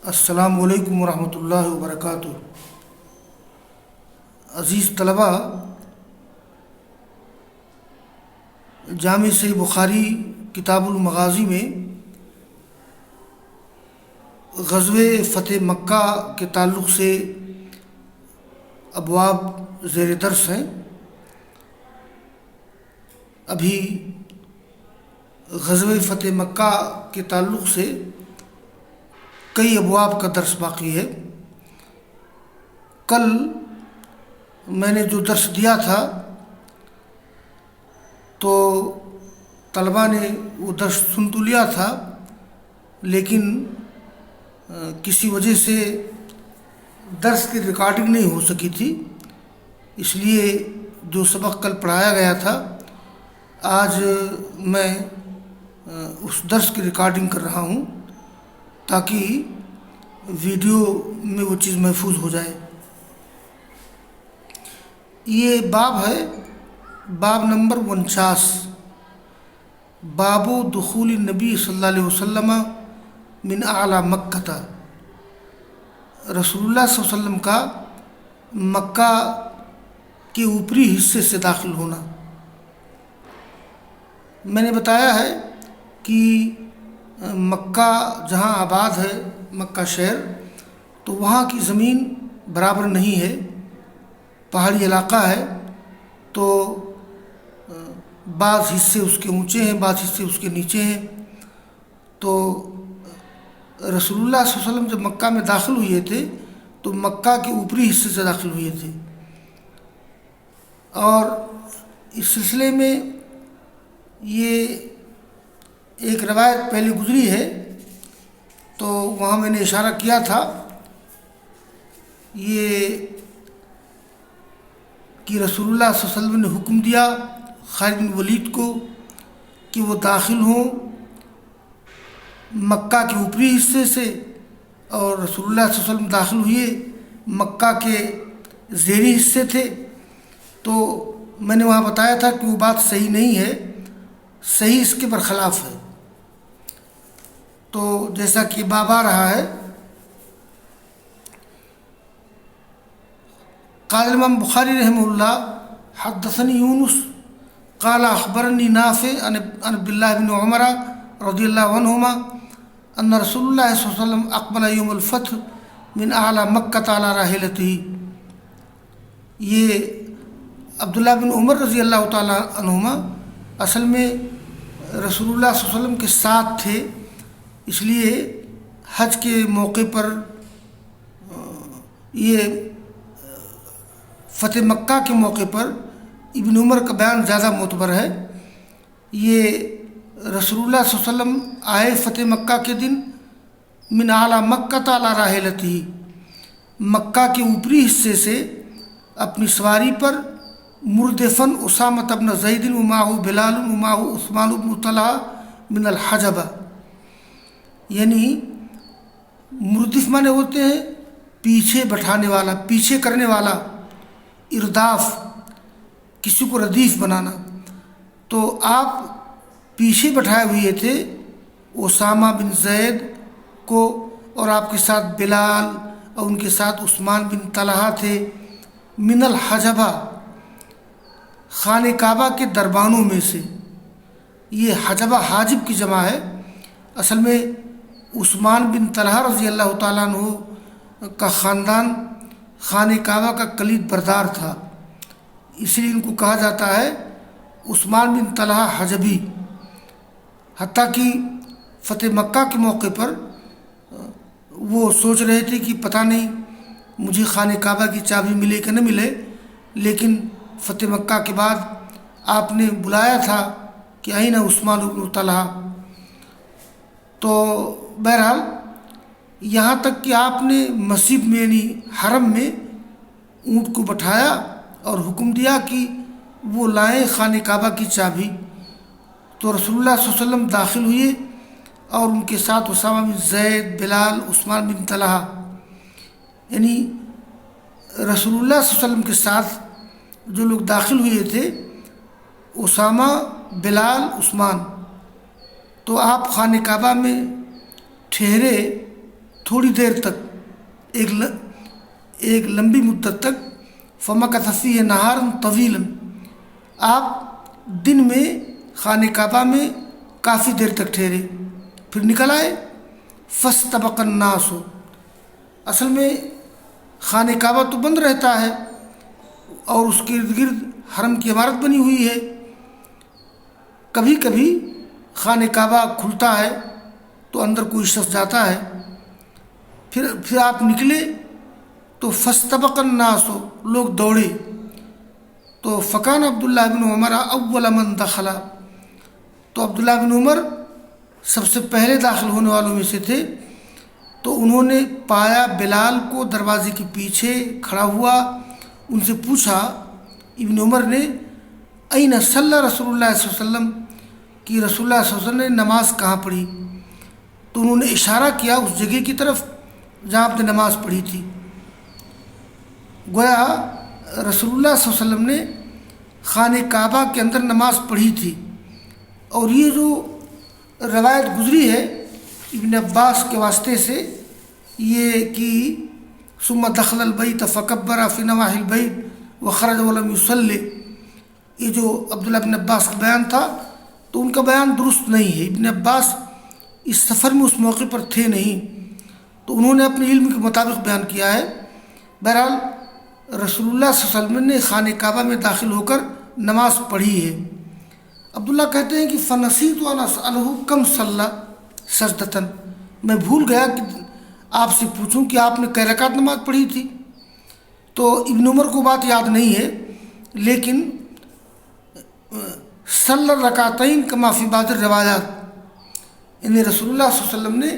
السلام علیکم ورحمۃ اللہ وبرکاتہ۔ عزیز طلباء، جامع صحیح بخاری کتاب المغازی میں غزوہ فتح مکہ کے تعلق سے ابواب زیر درس ہیں۔ ابھی غزوہ فتح مکہ کے تعلق سے کئی ابواب کا درس باقی ہے۔ کل میں نے جو درس دیا تھا تو طلباء نے وہ درس سن تو لیا تھا، لیکن کسی وجہ سے درس کی ریکارڈنگ نہیں ہو سکی تھی، اس لیے جو سبق کل پڑھایا گیا تھا آج میں اس درس کی ریکارڈنگ کر رہا ہوں تاکہ ویڈیو میں وہ چیز محفوظ ہو جائے۔ یہ باب ہے، باب نمبر 49، باب دخول النبی صلی اللہ علیہ وسلم من اعلی مکہ، رسول اللہ صلی اللہ علیہ وسلم کا مکہ کے اوپری حصے سے داخل ہونا۔ میں نے بتایا ہے کہ مکہ جہاں آباد ہے، مکہ شہر، تو وہاں کی زمین برابر نہیں ہے، پہاڑی علاقہ ہے، تو بعض حصے اس کے اونچے ہیں، بعض حصے اس کے نیچے ہیں۔ تو رسول اللہ صلی اللہ علیہ وسلم جب مکہ میں داخل ہوئے تھے تو مکہ کے اوپری حصے سے داخل ہوئے تھے، اور اس سلسلے میں یہ ایک روایت پہلے گزری ہے، تو وہاں میں نے اشارہ کیا تھا یہ کہ رسول اللہ صلی اللہ علیہ وسلم نے حکم دیا خالد بن ولید کو کہ وہ داخل ہوں مکہ کے اوپری حصے سے، اور رسول اللہ صلی اللہ علیہ وسلم داخل ہوئے مکہ کے زیری حصے تھے۔ تو میں نے وہاں بتایا تھا کہ وہ بات صحیح نہیں ہے، صحیح اس کے برخلاف ہے۔ تو جیسا کہ باب آ رہا ہے، قال امام بخاری رحمہ اللہ حدثنی یونس قال اخبرنی نافع عن عبد اللہ بن عمر رضی اللہ عنہما ان رسول اللہ صلی اللہ علیہ وسلم اقبل یوم الفتح من اعلی مکہ علی راحلتہ۔ یہ عبداللہ بن عمر رضی اللہ تعالی عنہما اصل میں رسول اللہ صلی اللہ علیہ وسلم کے ساتھ تھے، اس لیے حج کے موقع پر یہ فتح مکہ کے موقع پر ابن عمر کا بیان زیادہ معتبر ہے۔ یہ رسول اللہ صلی اللہ علیہ وسلم آئے فتح مکہ کے دن من اعلی مکہ علی راحلتہ، مکہ کے اوپری حصے سے اپنی سواری پر، مردفن اسامہ بن زید ومعہ بلال ومعہ عثمان بن طلحہ من الحجبہ، یعنی مردف مانے ہوتے ہیں پیچھے بٹھانے والا، پیچھے کرنے والا، ارداف، کسی کو ردیف بنانا۔ تو آپ پیچھے بٹھائے ہوئے تھے اسامہ بن زید کو، اور آپ کے ساتھ بلال اور ان کے ساتھ عثمان بن طلحہ تھے، من الحجبہ، خانہ کعبہ کے دربانوں میں سے۔ یہ حجبہ حاجب کی جمع ہے، اصل میں عثمان بن طلحہ رضی اللہ تعالیٰ عنہ کا خاندان خانہ کعبہ کا کلید بردار تھا، اس لیے ان کو کہا جاتا ہے عثمان بن طلحہ حجبی۔ حتیٰ کہ فتح مکہ کے موقع پر وہ سوچ رہے تھے کہ پتہ نہیں مجھے خانہ کعبہ کی چابی ملے کہ نہ ملے، لیکن فتح مکہ کے بعد آپ نے بلایا تھا کہ آئین عثمان بن طلحہ۔ تو بہرحال یہاں تک کہ آپ نے مسجد میں یعنی حرم میں اونٹ کو بٹھایا اور حکم دیا کہ وہ لائیں خانہ کعبہ کی چابی۔ تو رسول اللہ صلی اللہ علیہ وسلم داخل ہوئے اور ان کے ساتھ اسامہ بن زید، بلال، عثمان بن طلحہ، یعنی رسول اللہ صلی اللہ علیہ وسلم کے ساتھ جو لوگ داخل ہوئے تھے اسامہ، بلال، عثمان۔ تو آپ خانہ کعبہ میں ٹھہرے تھوڑی دیر تک ایک لمبی مدت تک فمکث فیہ نہارا طویلا، آپ دن میں خانہ کعبہ میں کافی دیر تک ٹھہرے، پھر نکل آئے۔ فاستبق الناس، اصل میں خانہ کعبہ تو بند رہتا ہے اور اس کے ارد گرد حرم کی عمارت بنی ہوئی ہے، کبھی کبھی خانہ کعبہ کھلتا ہے تو اندر کوئی شخص جاتا ہے، پھر آپ نکلے تو فاستبق الناس، لوگ دوڑے، تو فکان عبداللہ بن عمر اول من دخل، تو عبداللہ بن عمر سب سے پہلے داخل ہونے والوں میں سے تھے، تو انہوں نے پایا بلال کو دروازے کے پیچھے کھڑا ہوا، ان سے پوچھا ابن عمر نے، این صلی رسول اللہ صلی اللہ علیہ وسلم، کہ رسول اللہ صلی اللہ علیہ وسلم نے نماز کہاں پڑھی؟ تو انہوں نے اشارہ کیا اس جگہ کی طرف جہاں آپ نے نماز پڑھی تھی۔ گویا رسول اللہ صلی اللہ علیہ وسلم نے خانہ کعبہ کے اندر نماز پڑھی تھی، اور یہ جو روایت گزری ہے ابن عباس کے واسطے سے، یہ کہ ثم دخل البیت فکبر فی نواحی البیت وخرج ولم یصلی، یہ جو عبداللہ بن عباس کا بیان تھا تو ان کا بیان درست نہیں ہے، ابن عباس اس سفر میں اس موقع پر تھے نہیں، تو انہوں نے اپنے علم کے مطابق بیان کیا ہے۔ بہرحال رسول اللہ صلی اللہ علیہ وسلم نے خانہ کعبہ میں داخل ہو کر نماز پڑھی ہے۔ عبداللہ کہتے ہیں کہ فنسیت ان اسألہ کم صلی سجدۃ، میں بھول گیا کہ آپ سے پوچھوں کہ آپ نے کئی رکعت نماز پڑھی تھی، تو ابن عمر کو بات یاد نہیں ہے، لیکن صلی رکعتین کما فی بعض الروایات، یعنی رسول اللہ صلی اللہ علیہ وسلم نے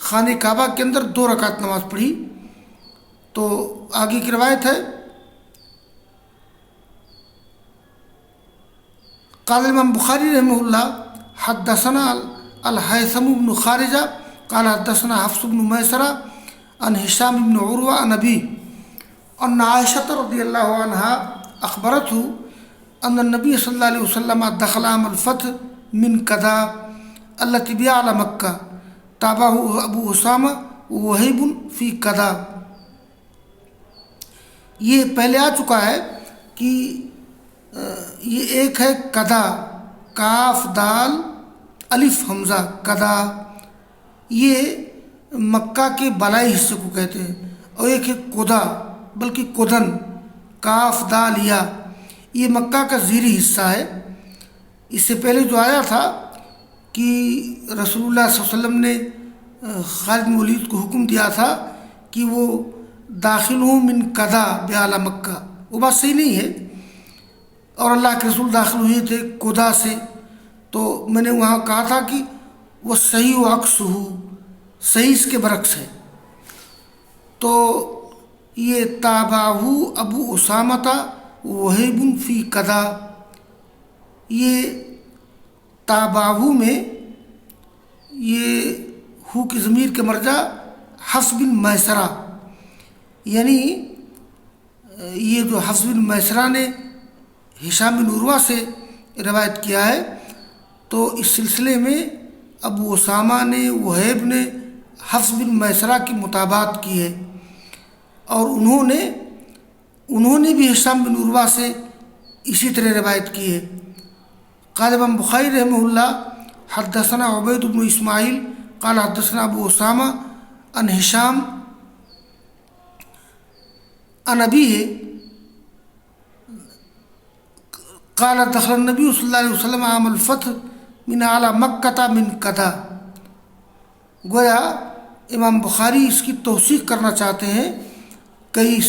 خانہ کعبہ کے اندر 2 رکعت نماز پڑھی۔ تو آگے کی روایت ہے، قال امام بخاری رحمہ اللہ حدثنا الہیثم بن خارجہ قال حدثنا حفص بن میسرہ عن ہشام بن عروہ عن ابی ان عائشہ رضی اللہ عنہا اخبرته ان النبی صلی اللہ علیہ وسلم دخل عام الفتح من کدا التي بأعلى مکہ تابعه ابو اسامہ ووہیب فی کدا۔ یہ پہلے آ چکا ہے کہ یہ ایک ہے کدا، کاف دال الف حمزہ، کدا، یہ مکہ کے بالائی حصے کو کہتے ہیں، اور ایک ہے کدا بلکہ کدن، کاف دال یا، یہ مکہ کا زیری حصہ ہے۔ اس سے پہلے جو آیا تھا کہ رسول اللہ صلی اللہ علیہ وسلم نے خالد بن ولید کو حکم دیا تھا کہ وہ داخل ہوں من کدا بأعلی مکہ، وہ بات صحیح نہیں ہے، اور اللہ کے رسول داخل ہوئے تھے کدا سے، تو میں نے وہاں کہا تھا کہ وہ صحیح و عکس ہو، صحیح اس کے برعکس ہے۔ تو یہ تابعہ ابو اسامہ وہیب فی کدا، یہ تابعہ میں یہ ہو کی ضمیر کے مرجع حفص بن میسرہ، یعنی یہ جو حفص بن میسرہ نے ہشام بن عروہ سے روایت کیا ہے، تو اس سلسلے میں ابو اسامہ نے، وہیب نے حفص بن میسرہ کی مطابعت کی ہے، اور انہوں نے بھی ہشام بن عروہ سے اسی طرح روایت کی ہے۔ قال امام بخاری رحمہ اللہ حدثنا عبید بن اسماعیل قال حدثنا ابو اسامہ عن ہشام عن ابیہ قال دخل النبی صلی اللہ علیہ وسلم عام الفتح من اعلی مکہ من کدا۔ گویا امام بخاری اس کی توثیق کرنا چاہتے ہیں کئی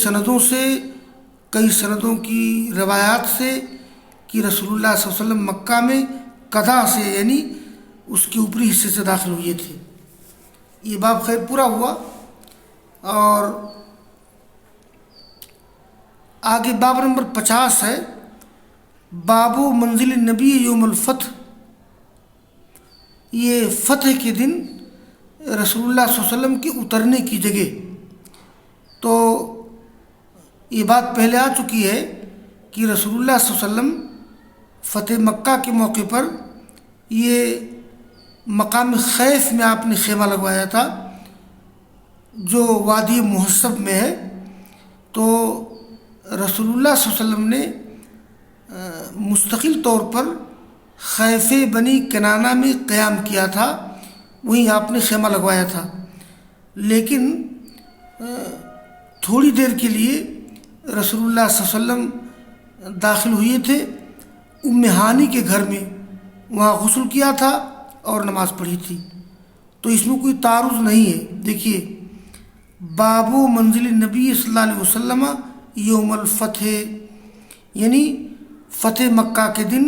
سندوں کی روایات سے کہ رسول اللہ صلی اللہ علیہ وسلم مکہ میں کدا سے، یعنی اس کے اوپری حصے سے داخل ہوئے تھے۔ یہ باب خیر پورا ہوا، اور آگے باب نمبر 50 ہے، باب منزل النبی یوم الفتح، یہ فتح کے دن رسول اللہ صلی اللہ علیہ وسلم کے اترنے کی جگہ۔ تو یہ بات پہلے آ چکی ہے کہ رسول اللہ صلی اللہ علیہ وسلم فتح مکہ کے موقع پر یہ مقام خیف میں آپ نے خیمہ لگوایا تھا، جو وادی محسب میں ہے، تو رسول اللہ صلی اللہ علیہ وسلم نے مستقل طور پر خیف بنی کنانہ میں قیام کیا تھا، وہیں آپ نے خیمہ لگوایا تھا۔ لیکن تھوڑی دیر کے لیے رسول اللہ صلی اللہ علیہ وسلم داخل ہوئے تھے ام ہانی کے گھر میں، وہاں غسل کیا تھا اور نماز پڑھی تھی، تو اس میں کوئی تعارض نہیں ہے۔ دیکھیے، باب و منزل نبی صلی اللہ علیہ وسلم یوم الفتح، یعنی فتح مکہ کے دن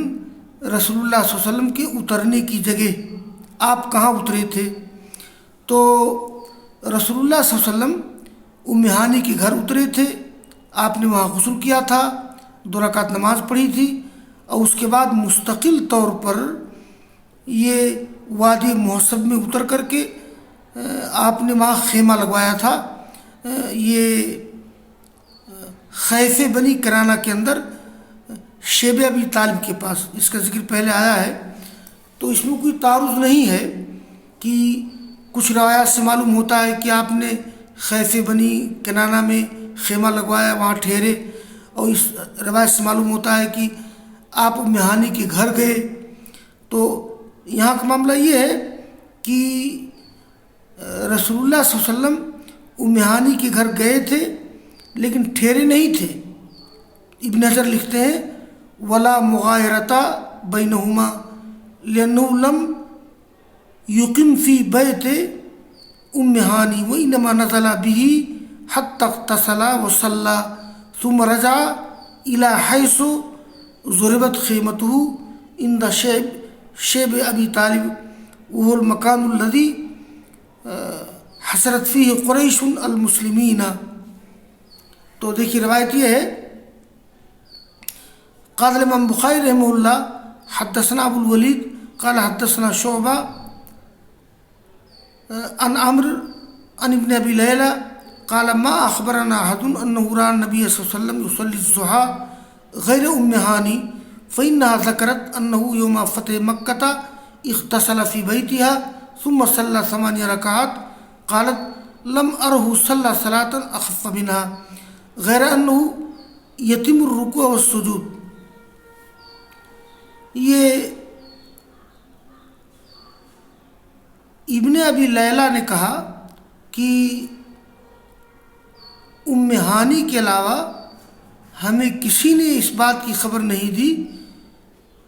رسول اللہ صلی اللہ علیہ وسلم کے اترنے کی جگہ، آپ کہاں اترے تھے؟ تو رسول اللہ صلی اللہ علیہ وسلم ام ہانی کے گھر اترے تھے، آپ نے وہاں غسل کیا تھا، 2 رکعت نماز پڑھی تھی، اور اس کے بعد مستقل طور پر یہ وادی محسب میں اتر کر کے آپ نے وہاں خیمہ لگوایا تھا، یہ خیف بنی کنانہ کے اندر شیب ابی طالب کے پاس، اس کا ذکر پہلے آیا ہے۔ تو اس میں کوئی تعارض نہیں ہے کہ کچھ روایات سے معلوم ہوتا ہے کہ آپ نے خیف بنی کنانہ میں خیمہ لگوایا، وہاں ٹھہرے، اور اس روایت سے معلوم ہوتا ہے کہ آپ ام ہانی کے گھر گئے۔ تو یہاں کا معاملہ یہ ہے کہ رسول اللہ صلی اللہ علیہ وسلم ام ہانی کے گھر گئے تھے لیکن ٹھہرے نہیں تھے۔ ابن حجر لکھتے ہیں ولا مغایرتا بینہما لأنه لم یقم فی بیت ام ہانی وانما نزل به حتی اغتسل وصلى ثم رجع الى حیث ضربت خیمته عند شیب ابی طالب وهو المکان الذي حسرت فیہ قریش المسلمین۔ تو دیکھیے روایت یہ ہے، قال الامام بخاری رحمہ اللہ حدثنا ابو الولید قال حدثنا شعبہ عن عمرو عن ابن ابی لیلہ قال ما اخبرنا احد انه راى النبي صلی اللہ علیہ وسلم يصلي الضحى غیر ام ہانی فانها ذکرت انه یوم فتح مکہ اغتسل فی بیتها ثم صلى 8 رکعات قالت لم ارہ صلی صلاة اخف منها غیر انه یتم الرکوع والسجود۔ یہ ابن ابی لیلہ نے کہا کہ ام ہانی کے علاوہ ہمیں کسی نے اس بات کی خبر نہیں دی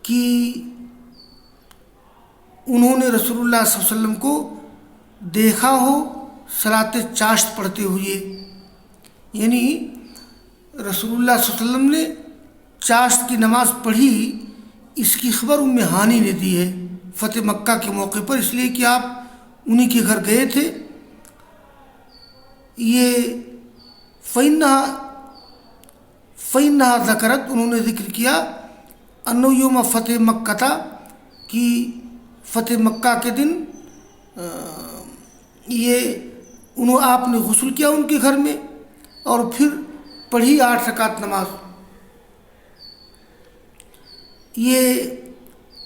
کہ انہوں نے رسول اللہ صلی اللہ علیہ وسلم کو دیکھا ہو صلاۃ چاشت پڑھتے ہوئے، یعنی رسول اللہ صلی اللہ علیہ وسلم نے چاشت کی نماز پڑھی، اس کی خبر ام ہانی نے دی ہے فتح مکہ کے موقع پر، اس لیے کہ آپ انہی کے گھر گئے تھے۔ یہ فَإِنَّهَا ذکرت، انہوں نے ذکر کیا، انو یوم فتح مکہ تھا، کہ فتح مکہ کے دن آپ نے غسل کیا ان کے گھر میں اور پھر پڑھی 8 رکعت نماز۔ یہ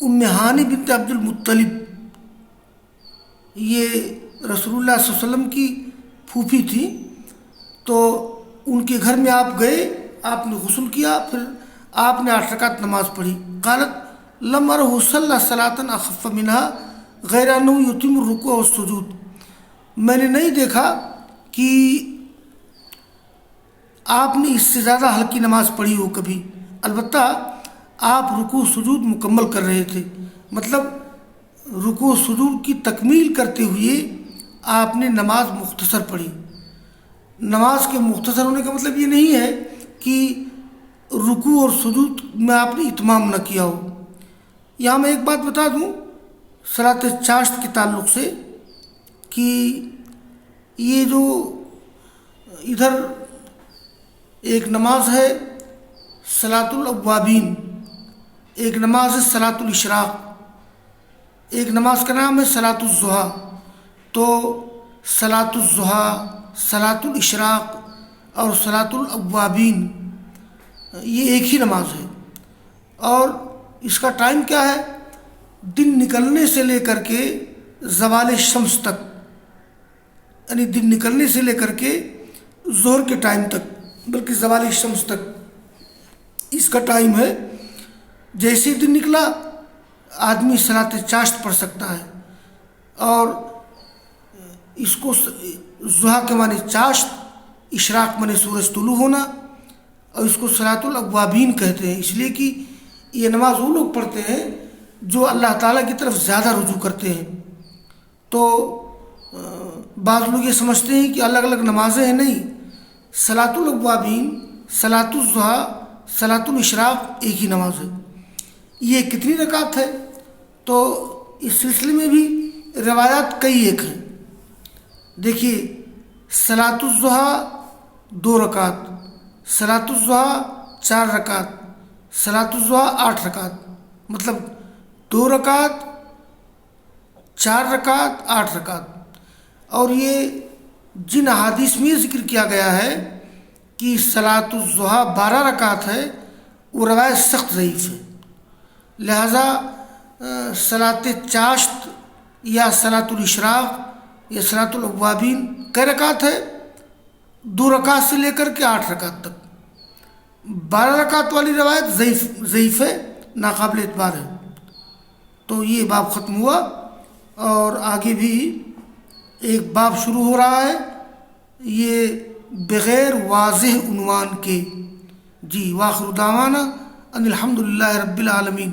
ام ہانی بنت عبد المطلب، یہ رسول اللہ صلی اللہ علیہ وسلم کی پھوپھی تھی، تو ان کے گھر میں آپ گئے، آپ نے غسل کیا، پھر آپ نے 8 رکعت نماز پڑھی۔ قالت لم ارہ صلی صلاۃ اخف منها غیر انه یتم الرکوع والسجود، میں نے نہیں دیکھا کہ آپ نے اس سے زیادہ ہلکی نماز پڑھی ہو کبھی، البتہ آپ رکوع سجود مکمل کر رہے تھے، مطلب رکوع سجود کی تکمیل کرتے ہوئے آپ نے نماز مختصر پڑھی۔ نماز کے مختصر ہونے کا مطلب یہ نہیں ہے کہ رکوع اور سجود میں آپ نے اتمام نہ کیا ہو۔ یہاں میں ایک بات بتا دوں صلاۃ چاشت کے تعلق سے، کہ یہ جو ادھر ایک نماز ہے صلاۃ الاوابین، ایک نماز ہے صلاۃ الاشراق، ایک نماز کا نام ہے صلاۃ الضحیٰ، تو صلاۃ الضحیٰ، صلاۃ الاشراق اور صلاۃ الاوابین یہ ایک ہی نماز ہے، اور اس کا ٹائم کیا ہے؟ دن نکلنے سے لے کر کے زوال شمس تک، یعنی دن نکلنے سے لے کر کے ظہر کے ٹائم تک، بلکہ زوال شمس تک اس کا ٹائم ہے۔ جیسے ہی دن نکلا آدمی صلاۃ چاشت پڑھ سکتا ہے، اور اس کو ضحیٰ کے معنی چاشت، اشراق معنی سورج طلوع ہونا، اور اس کو صلاۃ الاوابین کہتے ہیں، اس لیے کہ یہ نماز وہ لوگ پڑھتے ہیں جو اللہ تعالیٰ کی طرف زیادہ رجوع کرتے ہیں۔ تو بعض لوگ یہ سمجھتے ہیں کہ الگ الگ نمازیں ہیں، نہیں، صلاۃ الاوابین، صلاۃ الضحیٰ، صلاۃ الاشراق ایک ہی نماز ہے۔ یہ کتنی رکعت ہے؟ تو اس سلسلے میں بھی روایات کئی ایک ہیں۔ دیکھیے، صلاۃ الضحیٰ 2 رکعت، صلاۃ الضحیٰ 4 رکعت، صلاۃ الضحیٰ 8 رکعت، مطلب 2 رکعت، 4 رکعت، 8 رکعت۔ اور یہ جن احادیث میں ذکر کیا گیا ہے کہ صلاۃ الضحیٰ 12 رکعت ہے، وہ روایت سخت ضعیف ہے۔ لہذا صلاۃ چاشت یا صلاۃ الاشراق یا صلاۃ الاوابین کئی رکعت ہے؟ 2 رکعت سے لے کر کے 8 رکعت تک۔ 12 رکعت والی روایت ضعیف ہے، ناقابل اعتبار ہے۔ تو یہ باب ختم ہوا، اور آگے بھی ایک باب شروع ہو رہا ہے، یہ بغیر واضح عنوان کے۔ جی، وآخر دعوانا ان الحمد للہ رب العالمین۔